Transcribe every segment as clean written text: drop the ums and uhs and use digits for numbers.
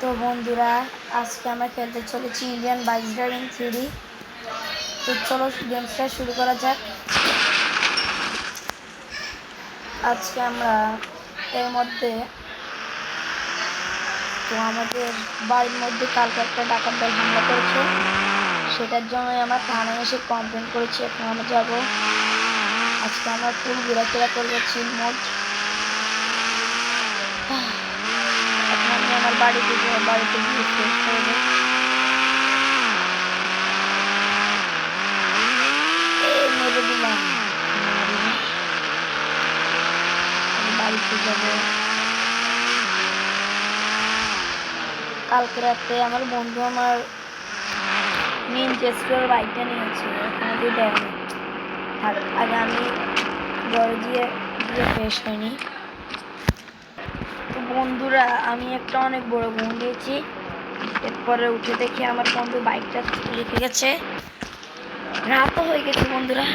তো বন্ধুরা, আজকে আমরা খেলতে চলেছি ইন্ডিয়ান বাইক ড্রাইভিং থ্রি। তো চলো গেমসটা শুরু করা যাক। আজকে আমরা এর মধ্যে আমাদের বাড়ির মধ্যে কালকে একটা ডাকাত দল হামলা করেছে, সেটার জন্য আমরা থানায় এসে কমপ্লেন করেছি। এখন আমরা যাব, আজকে আমরা ফুল ঘোরাফেরা করবো চিল মোড। এখন আমি আমার বাড়িতে গিয়ে ফ্রেশ করবো। মেরে দিলাম, বাড়িতে যাব। কালকে রাতে আমার বন্ধু আমার নিনজা বাইকটা নিয়েছে, এখানে দিয়ে দেয়নি। থাক, আগে আমি ঘরে গিয়ে ফ্রেশ হয়নি। তো বন্ধুরা, আমি একটা অনেক বড় ঘুম দিয়েছি। এরপরে উঠে দেখি আমার বন্ধু বাইকটা রেখে গেছে। রাতও হয়ে গেছে বন্ধুরা।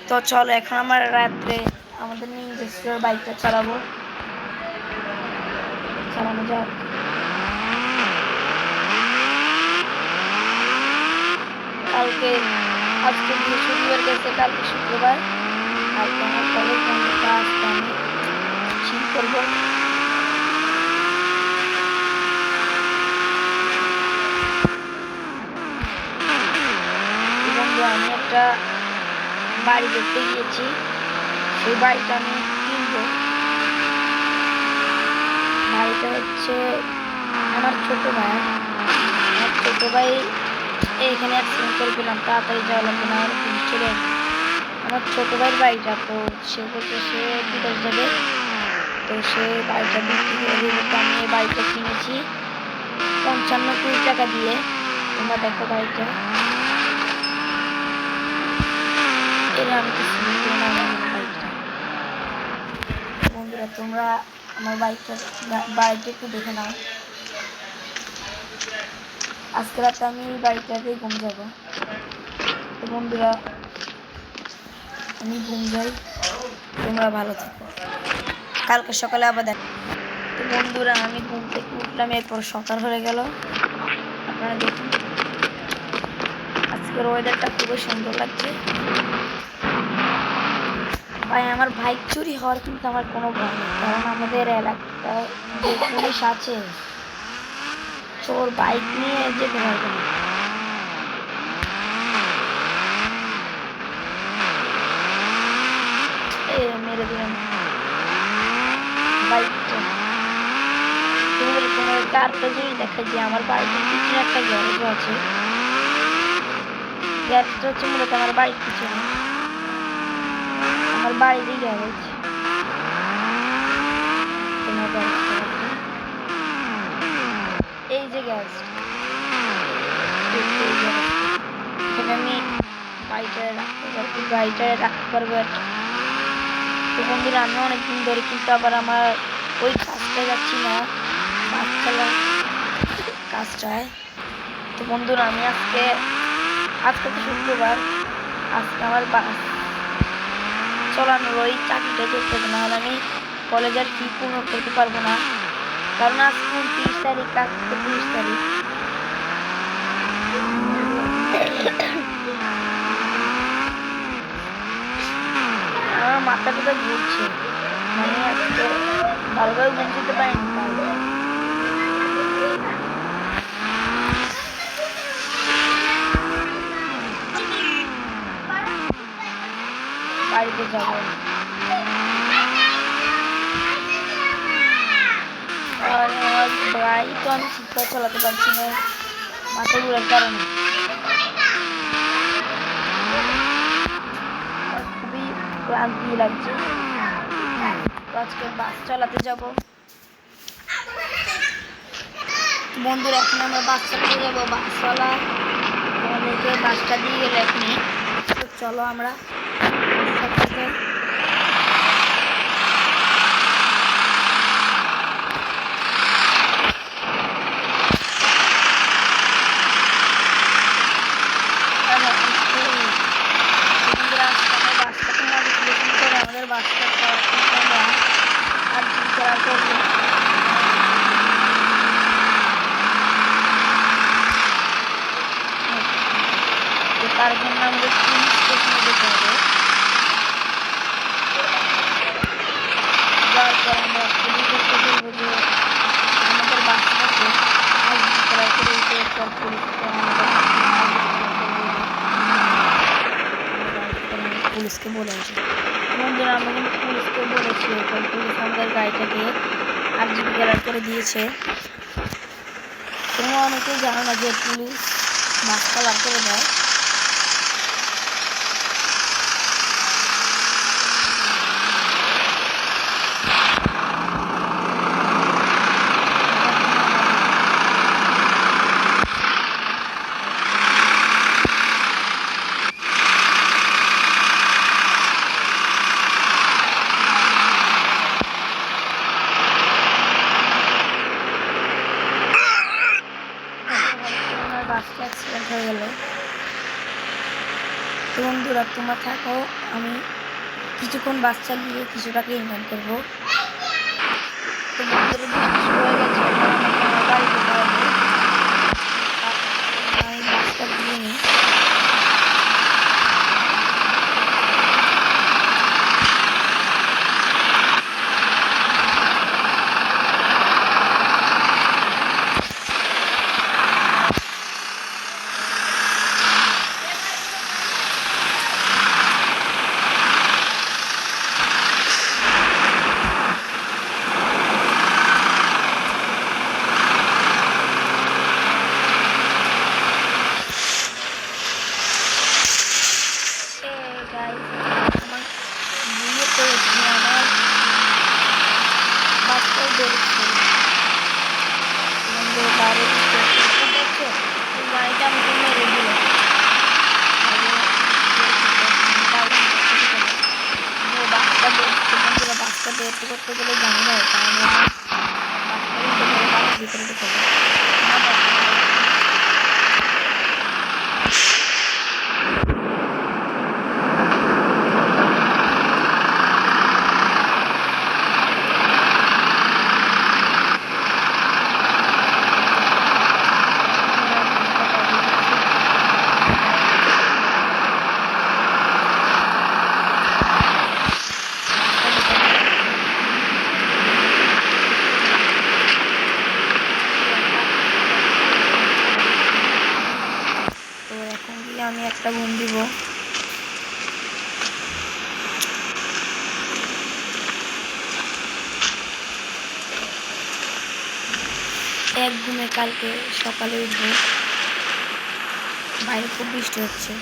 তো চলো এখন আমার রাত্রে আমাদের নিনজা বাইকটা চালানো যাক। আজকে বৃহস্পতিবার গেছে, কালকে শুক্রবার। কালকে আমার কলেজ বন্ধ, আজকে আমি চিল করবো। আমি একটা বাড়ি দেখতে গিয়েছি, সেই বাড়িটা আমি কিনবো। বাড়িটা হচ্ছে আমার ছোট ভাই এইখানে অ্যাক্সিডেন্ট করে পেলাম, তাড়াতাড়ি যাওয়া লাগবে না হলে পুলিশ চলে আসবে। আমার ছোট ভাইয়ের বাড়িটা, তো সে বলছে সে বিদেশ যাবে, তো সে বাড়িটা বিক্রি করে দিবে। তো আমি এই বাড়িটা কিনেছি 55 টাকা দিয়ে। তোমরা দেখো বাড়িটা, আমি বন্ধুরা তোমরা আমার বাড়িটা একটু দেখে নাও। আজকে রাতে আমি এই বাড়িটাতেই ঘুম যাব। তো বন্ধুরা, আমি ঘুম যাই, তোমরা ভালো থাকো, কালকে সকালে আবার দেখো। তো বন্ধুরা, আমি ঘুম থেকে উঠলাম, এরপর সকাল হয়ে গেল। আপনারা দেখুন, আজকের ওয়েদারটা খুবই সুন্দর লাগছে। ভাই, আমার বাইক চুরি হওয়ার কিন্তু আমার কোনো ভয় নেই, কারণ আমাদের এলাকায় যে পুলিশ আছে, চোর বাইক নিয়ে যেতে পারবে না। মেরে দিলাম বাইকটা। তোমাদেরকে আরেকটা জিনিস দেখাই যে আমার বাড়ির পিছনে একটা গ্যারেজ আছে। গ্যারেজটা হচ্ছে মূলত আমার বাড়ির পিছনে, আমার বাড়িরই গ্যারেজ। এই যে গ্যারেজ, এখানে আমি গাড়িটা রাখতে পারবো। তো বন্ধুরা, আমি অনেকদিন ধরে কিন্তু আবার আমার ওই কাজটা যাচ্ছি না, কাজটায়। তো বন্ধুরা, আমি আজকে তো শুক্রবার, আজকে আমার বাস চালানোর ওই চাকরিটা করতে হবে, নাহলে আমি কলেজের ফি পূর্ণ করতে পারবো না, কারণ আজকে 29 তারিখ, আজকে 30 তারিখ। আমার মাথাটা তো ঘুরছে, মানে আজকে ভালোভাবে ঘুম দিতে পারিনি। বাড়িতে যাবো, আর আমার বাইক তো আমি ঠিকঠাক চালাতে পারছি না মাথা ঘুরার কারণে। খুবই ক্লান্তি লাগছে। আজকে বাস চালাতে যাব বন্ধুরা, এখন আমরা বাস চালাতে যাবো। বাসওয়ালা আমাদেরকে বাসটা দিয়ে গেলে এখনই। তো চলো আমরা আমাদের বাসটা আর তার জন্য আমাদের পুলিশ স্টেশনে যেতে হবে। যাওয়ার পর আমরা পুলিশদেরকে বলবো যে আমাদের বাসটাকে আইডি কালার করে দিতে। এরপর পুলিশকে পুলিশকে বলে আসি। বন্ধুরা আমরা কিন্তু পুলিশকে বলেছি, এরপর পুলিশ আমাদের গাড়িটাকে আরজিবি কালার করে দিয়েছে। তোমরা অনেকেই জানো না যে পুলিশ বাস কালার করে দেয়। বাসটা অ্যাক্সিডেন্ট হয়ে গেল। তো বন্ধুরা তোমরা থাকো, আমি কিছুক্ষণ বাস চালিয়ে কিছু টাকা ইনকাম করবো। তো বন্ধুরা বৃষ্টি শুরু হয়ে গেছে, আমার বাড়ি যেতে হবে। আমি বাসটা দিয়ে নিই। আমার বিয়ে করেছি, আমার বাচ্চাও বেরোচ্ছে। গাড়িটা আমাকে মেরে দিল। বাচ্চা বেরোতে করতে গেলে জানি না, কারণ বাচ্চার ভিতরে ঢুকে যাবে। আমি একটা ঘুম দিব। এক ঘুমে কালকে সকালে উঠবো। বাইরে খুব বৃষ্টি হচ্ছে।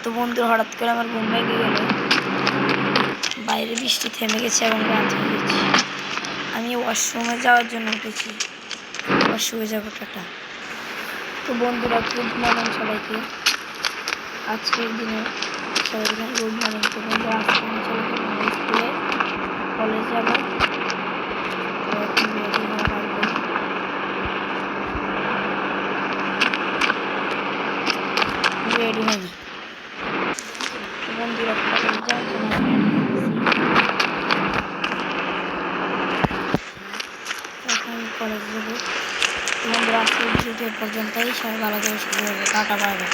তো বন্ধুরা হঠাৎ করে আমার ঘুম ভেঙে গেল। বাইরে বৃষ্টি থেমে গেছে এবং রাত হয়ে গেছে। আমি ওয়াশরুমে যাওয়ার জন্য উঠেছি। ওয়াশরুমে যাবো, টাটা। তো বন্ধুরা গুড মর্নিং সবাইকে। আজকের দিনে সবাইকে গুড মর্নিং। তো বন্ধুরা আজকে আমি চলে যাবো স্কুলে, কলেজ যাবো। তো এখন রেডি হওয়া লাগবে। রেডি হয়নি। তো বন্ধুরা কলেজ যাওয়ার জন্য এখন কলেজ যাবো। বন্ধুরা আজকের ভিডিও পর্যন্তই। সবাই ভালো করে শুরু হবে। Tata, bye bye.